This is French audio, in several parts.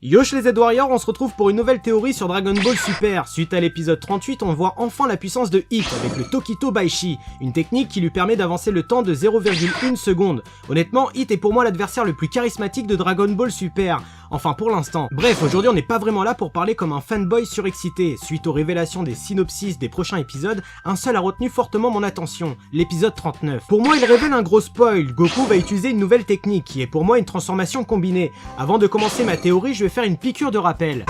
Yosh les Z-Warriors, on se retrouve pour une nouvelle théorie sur Dragon Ball Super. Suite à l'épisode 38, on voit enfin la puissance de Hit avec le Tokito Baishi, une technique qui lui permet d'avancer le temps de 0,1 seconde. Honnêtement, Hit est pour moi l'adversaire le plus charismatique de Dragon Ball Super. Enfin pour l'instant. Bref, aujourd'hui on n'est pas vraiment là pour parler comme un fanboy surexcité. Suite aux révélations des synopsis des prochains épisodes, un seul a retenu fortement mon attention, l'épisode 39. Pour moi il révèle un gros spoil, Goku va utiliser une nouvelle technique qui est pour moi une transformation combinée. Avant de commencer ma théorie, je vais faire une piqûre de rappel.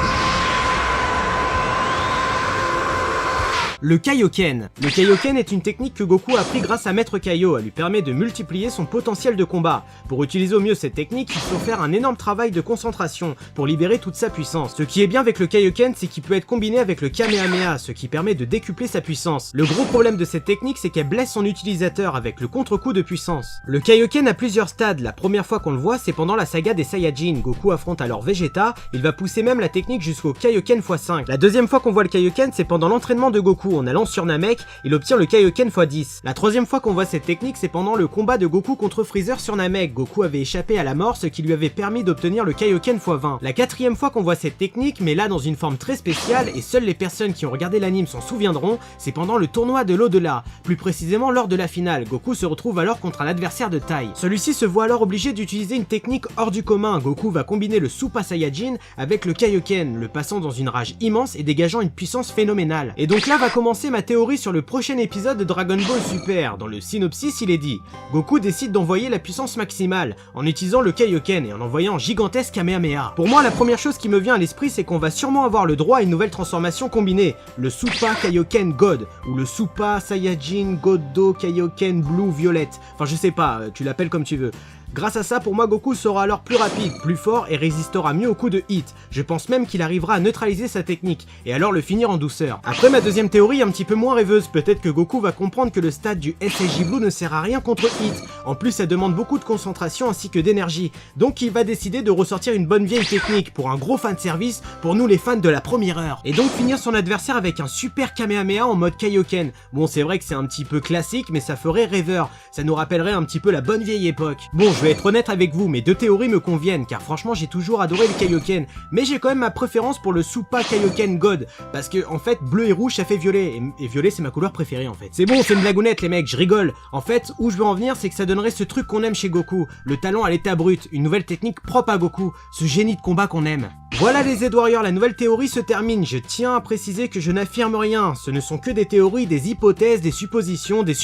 Le Kaioken. Le Kaioken est une technique que Goku a appris grâce à Maître Kaio, elle lui permet de multiplier son potentiel de combat. Pour utiliser au mieux cette technique, il faut faire un énorme travail de concentration pour libérer toute sa puissance. Ce qui est bien avec le Kaioken, c'est qu'il peut être combiné avec le Kamehameha, ce qui permet de décupler sa puissance. Le gros problème de cette technique, c'est qu'elle blesse son utilisateur avec le contre-coup de puissance. Le Kaioken a plusieurs stades, la première fois qu'on le voit, c'est pendant la saga des Saiyajin. Goku affronte alors Vegeta, il va pousser même la technique jusqu'au Kaioken x5. La deuxième fois qu'on voit le Kaioken, c'est pendant l'entraînement de Goku. En allant sur Namek, il obtient le Kaioken x10. La troisième fois qu'on voit cette technique, c'est pendant le combat de Goku contre Freezer sur Namek. Goku avait échappé à la mort, ce qui lui avait permis d'obtenir le Kaioken x20. La quatrième fois qu'on voit cette technique, mais là dans une forme très spéciale, et seules les personnes qui ont regardé l'anime s'en souviendront, c'est pendant le tournoi de l'au-delà. Plus précisément lors de la finale, Goku se retrouve alors contre un adversaire de taille. Celui-ci se voit alors obligé d'utiliser une technique hors du commun. Goku va combiner le Super Saiyajin avec le Kaioken, le passant dans une rage immense et dégageant une puissance phénoménale. Et donc là va commencer ma théorie sur le prochain épisode de Dragon Ball Super. Dans le synopsis, il est dit Goku décide d'envoyer la puissance maximale en utilisant le Kaioken et en envoyant un gigantesque Kamehameha. Pour moi, la première chose qui me vient à l'esprit, c'est qu'on va sûrement avoir le droit à une nouvelle transformation combinée, le Super Kaioken God ou le Super Saiyajin Godo Kaioken Blue Violette. Enfin, je sais pas, tu l'appelles comme tu veux. Grâce à ça, pour moi, Goku sera alors plus rapide, plus fort et résistera mieux aux coups de Hit. Je pense même qu'il arrivera à neutraliser sa technique, et alors le finir en douceur. Après ma deuxième théorie, un petit peu moins rêveuse, peut-être que Goku va comprendre que le stade du SSJ Blue ne sert à rien contre Hit. En plus, ça demande beaucoup de concentration ainsi que d'énergie, donc il va décider de ressortir une bonne vieille technique pour un gros fanservice pour nous les fans de la première heure. Et donc finir son adversaire avec un super Kamehameha en mode Kaioken. Bon, c'est vrai que c'est un petit peu classique, mais ça ferait rêveur. Ça nous rappellerait un petit peu la bonne vieille époque. Bon, je vais être honnête avec vous, mes deux théories me conviennent, car franchement j'ai toujours adoré le Kaioken, mais j'ai quand même ma préférence pour le Super Kaioken God, parce que en fait bleu et rouge ça fait violet, et violet c'est ma couleur préférée en fait. C'est bon, c'est une blagounette les mecs, je rigole. En fait, où je veux en venir, c'est que ça donnerait ce truc qu'on aime chez Goku, le talent à l'état brut, une nouvelle technique propre à Goku, ce génie de combat qu'on aime. Voilà les Z-Warriors, la nouvelle théorie se termine. Je tiens à préciser que je n'affirme rien, ce ne sont que des théories, des hypothèses, des suppositions, des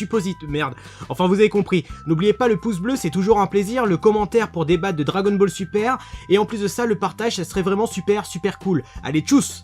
merde. Enfin vous avez compris, n'oubliez pas le pouce bleu, c'est toujours un plaisir, le commentaire pour débattre de Dragon Ball Super, et en plus de ça, le partage, ça serait vraiment super cool. Allez, tchuss!